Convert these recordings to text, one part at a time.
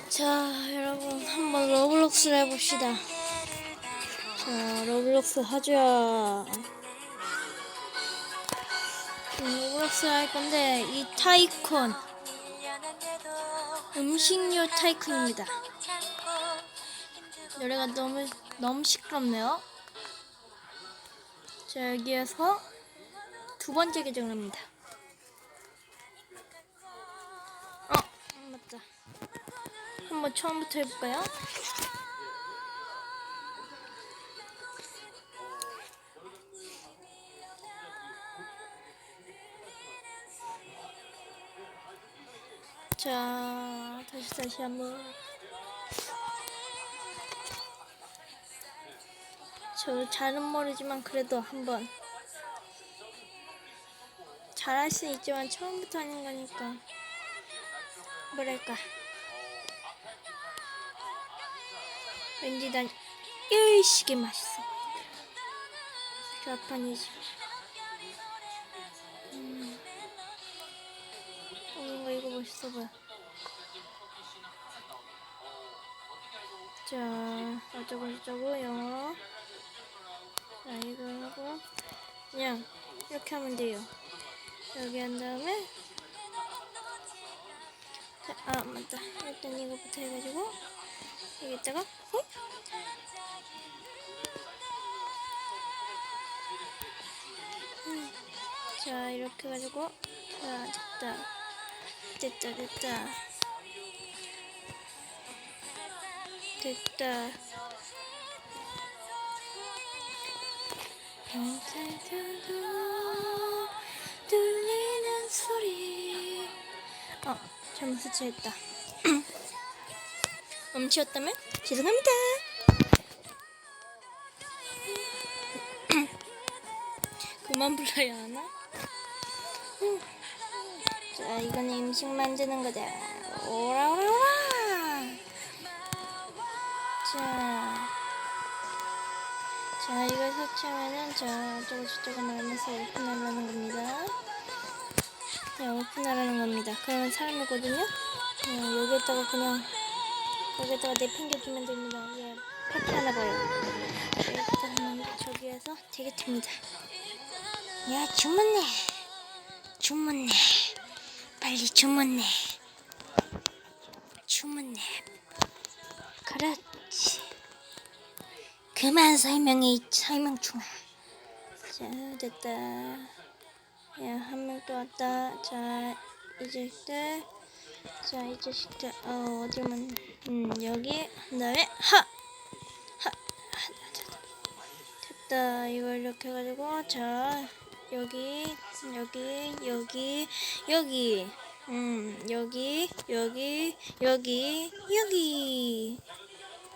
자, 여러분 한번 로블록스를 해봅시다. 자, 로블록스 하자. 로블록스 할 건데 이 타이쿤 음식료 타이쿤입니다. 노래가 너무 시끄럽네요. 자, 여기에서 두 번째 계정을 합니다. 맞다. 한번 처음부터 해볼까요? 자, 다시 한번. 저 잘은 모르지만 그래도 한번. 잘할 수 있지만 처음부터 하는 거니까 뭐랄까, 왠지 난 일식이 맛있어. 자판이지. 뭔가 이거 멋있어 보여. 자, 어쩌고 영어. 자, 이거 하고 그냥 이렇게 하면 돼요. 여기 한 다음에 자, 맞다. 일단 이거부터 해가지고 여기다가 자, 이렇게 해가지고 자, 됐다. 들리는 소리. 잘못 설치했다. 멈추었다면 죄송합니다. 그만 불러야 하나? 자, 이건 음식 만드는 거다. 오라. 자, 이걸 설치하면은 저거 말하면서 오픈하라는 겁니다. 네, 오픈하라는 겁니다. 그러면 사람이 오거든요. 여기다가 내팽겨주면 됩니다. 예, 패키하나 봐요. 일단 저기에서 되겠습니다. 야, 주문해. 빨리 주문해. 그렇지. 그만 설명 중아. 자, 됐다. 야, 한 명 또 왔다. 자, 이 자식들. 어디만, 여기, 그 다음에, 됐다. 이걸 이렇게 해가지고, 자, 여기.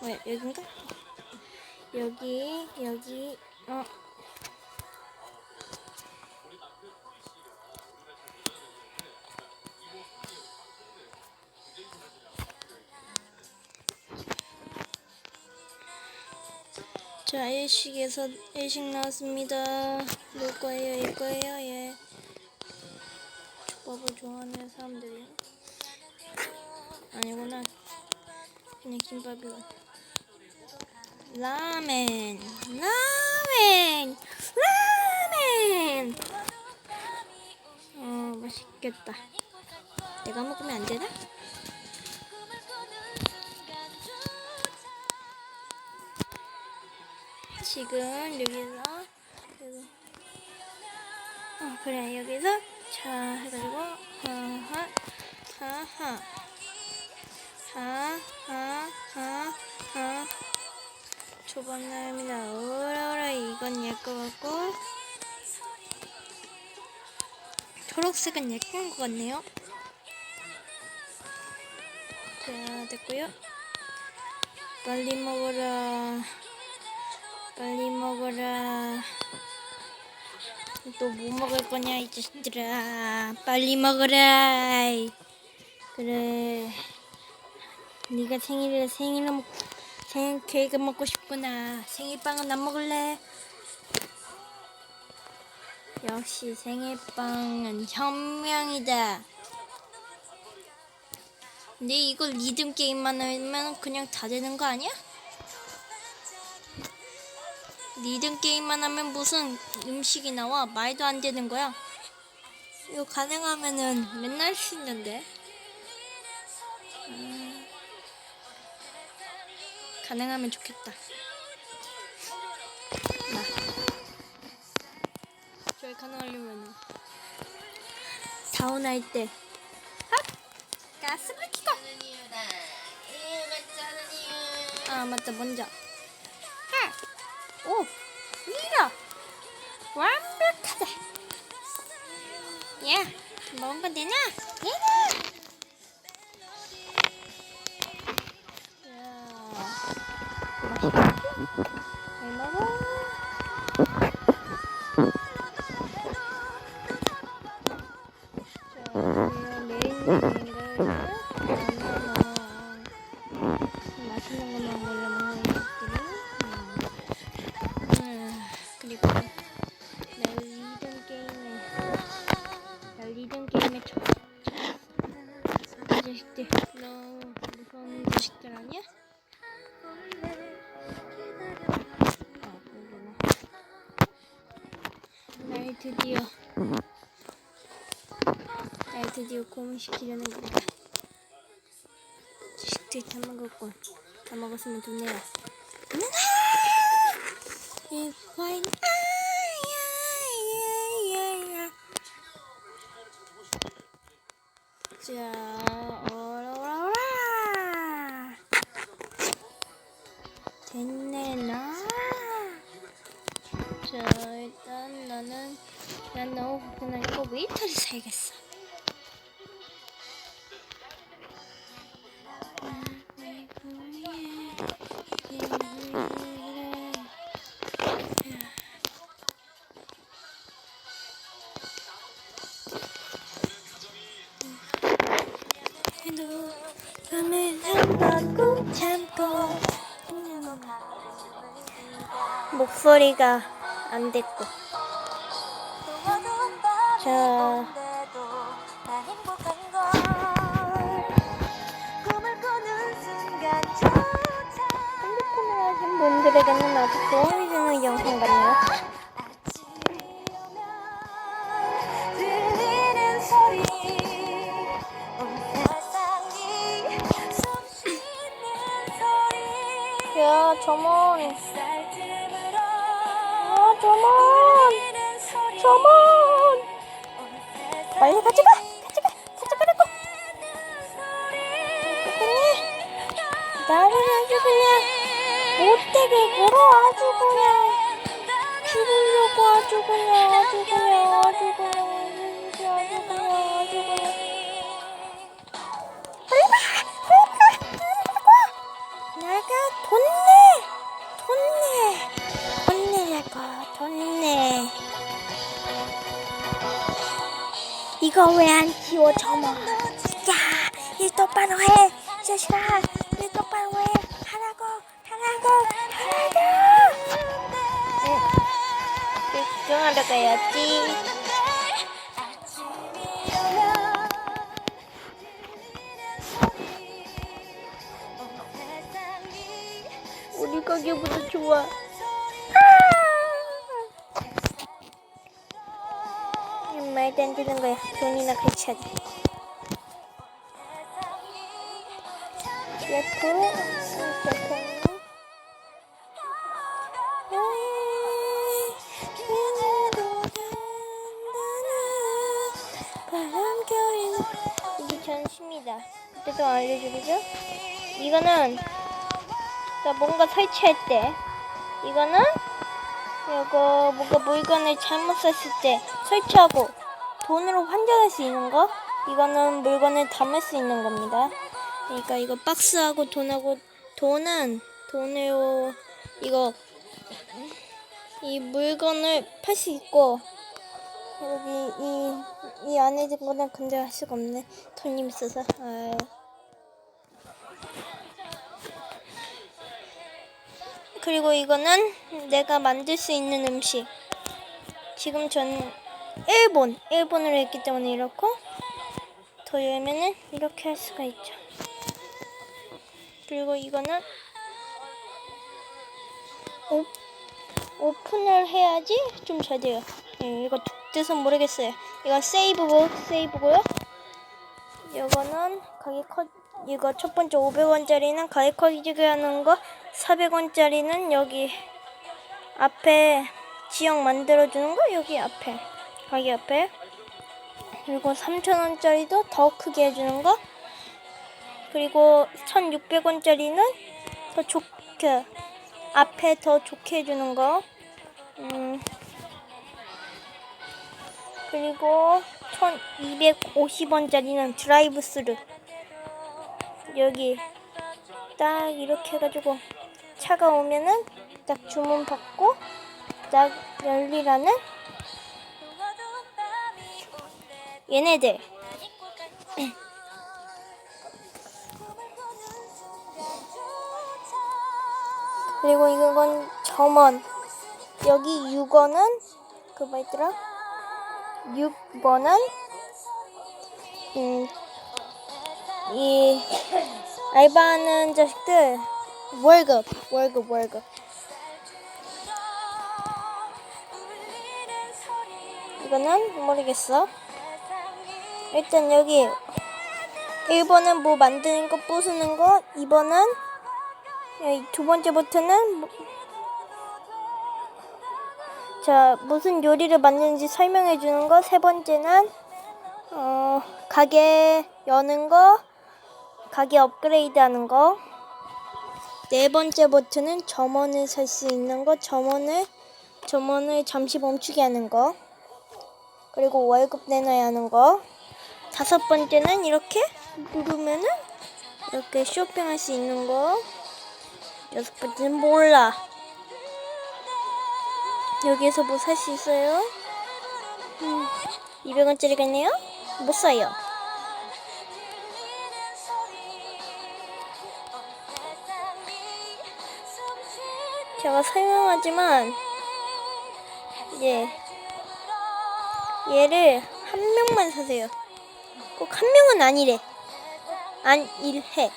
왜, 여긴가? 여기. 자, 일식 나왔습니다. 뭘 거예요? 이거예요? 예. 족밥을 좋아하는 사람들이. 아니구나. 그냥 김밥이고. 라멘. 맛있겠다. 내가 먹으면 안 되나? 지금 여기서 그래, 여기서 자 해가지고 초반날입니다. 오라 이건 얘 거 같고 초록색은 얘 건 것 같네요. 자, 됐고요. 빨리 먹어라. 또 뭐 먹을 거냐 이 자식들아. 빨리 먹어라. 그래, 네가 생일 케이크 먹고 싶구나. 생일빵은 안 먹을래? 역시 생일빵은 혁명이다. 근데 이거 리듬 게임만 하면 그냥 다 되는 거 아니야? 리듬 게임만 하면 무슨 음식이 나와? 말도 안 되는 거야. 이거 가능하면은 맨날 할 수 있는데. 가능하면 좋겠다. 나. 저희 가능하려면은 다운 할 때. 가스불 켜고. 아 맞다 먼저. 오 밀어. 완벽하다. 야 먹은 건 되나? 얘는. 잘 먹어. 맛있는 것만 골라 먹는 것들이. 그리고 나 리듬 게임에 이 자식들 너무 무서운 자식들 아니야? 날 드디어 고문시키려는 거다. 자식들 다 먹었군. 다 먹었으면 돈 내라. 와인 자, 오라오라 됐네 나. 자, 일단 난 너무 불편하니까 웨이터를 사야겠어. 목소리가 안 됐고. 자, 핸드폰을 하신 분들에게는 아주 도움이 되는 영상 같네요. 야, 점원. 점원. 빨리 가져가라고. 나를 아주 그냥 못되게 굴어. 아주 그냥 죽으려고 아주 그냥 나가. 돈 내. 이거 왜 안 치워 점원. 야, 일 똑바로 해. 자식아, 일 똑바로 해. 하라고. 집중하러 가야지. 우리 가게보다 좋아. 말도 안 되는 거야. 돈이나 같이 하자. 이게 전시입니다. 그때도 알려주겠죠? 이거는 나 뭔가 설치할 때, 이거는 이거 뭔가 물건을 잘못 샀을 때 설치하고 돈으로 환전할 수 있는 거. 이거는 물건을 담을 수 있는 겁니다. 그러니까 이거 박스하고 돈으로 이거 이 물건을 팔 수 있고, 여기 이 안에 있는 거는 근데 할 수가 없네. 돈이 있어서. 그리고 이거는 내가 만들 수 있는 음식. 지금 전 일본으로 했기 때문에 이렇고, 더 열면은 이렇게 할 수가 있죠. 그리고 이거는 오픈을 해야지 좀 잘 돼요. 이거 뜻은 모르겠어요. 이건 세이브고요. 이거는 이거 첫 번째 500원짜리는 가게 커지게 하는 거, 400원짜리는 여기 앞에 지역 만들어주는 거, 여기 앞에 가게 앞에. 그리고 3,000원짜리도 더 크게 해주는 거. 그리고 1,600원짜리는 더 좋게 앞에 더 좋게 해주는 거. 그리고 1,250원짜리는 드라이브 스루. 여기 딱 이렇게 해가지고 차가 오면은 딱 주문 받고 딱 열리라는 얘네들. 그리고 이건 점원. 여기 6원은 그 뭐였더라? 6번은 이 알바하는 자식들 월급. 이거는 모르겠어. 일단 여기 1번은 뭐 만드는 거, 부수는 거. 2번은 두 번째 버튼은 자, 무슨 요리를 만드는지 설명해 주는 거. 세 번째는 가게 여는 거, 가게 업그레이드 하는 거. 네 번째 버튼은 점원을 살 수 있는 거, 점원을 잠시 멈추게 하는 거. 그리고 월급 내놔야 하는 거. 다섯 번째는 이렇게 누르면은 이렇게 쇼핑할 수 있는 거. 여섯 번째는 몰라. 여기에서 뭐 살 수 있어요? 200원짜리가 있네요? 못 사요. 제가 설명하지만 얘를 한 명만 사세요. 꼭 한 명은 아니래. 안일해.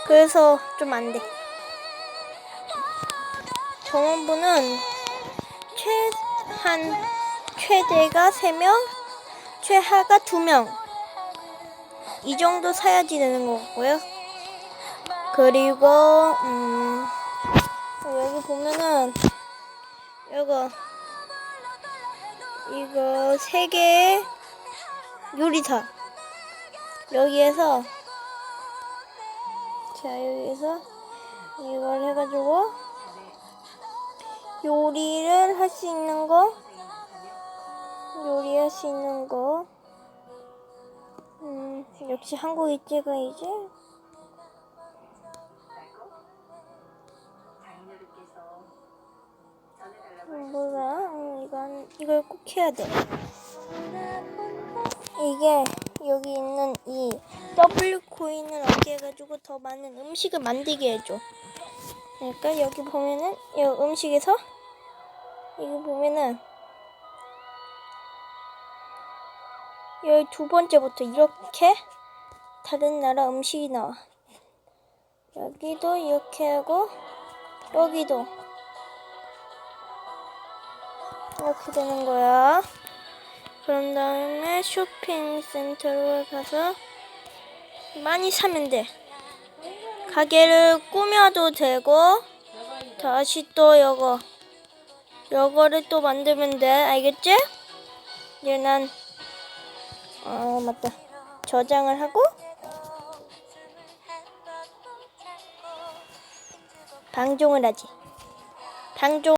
그래서 좀 안 돼. 정원부는 최대가 3명, 최하가 2명. 이 정도 사야지 되는 것 같고요. 그리고 여기 보면은 이거 3개의 요리사. 여기에서 이걸 해가지고 요리할 수 있는 거. 역시 한국이 찍어야지. 몰라. 이걸 꼭 해야 돼. 이게 여기 있는 이 W 코인을 얻게 해가지고 더 많은 음식을 만들게 해줘. 그러니까 여기 보면은 이 음식에서 이거 보면은 여기 두 번째부터 이렇게 다른 나라 음식이 나와. 여기도 이렇게 하고 여기도 이렇게 되는 거야. 그런 다음에 쇼핑센터로 가서 많이 사면 돼. 가게를 꾸며도 되고 다시 또 요거를 또 만들면 돼. 알겠지? 이제 난 맞다. 저장을 하고 방종을 하지. 방종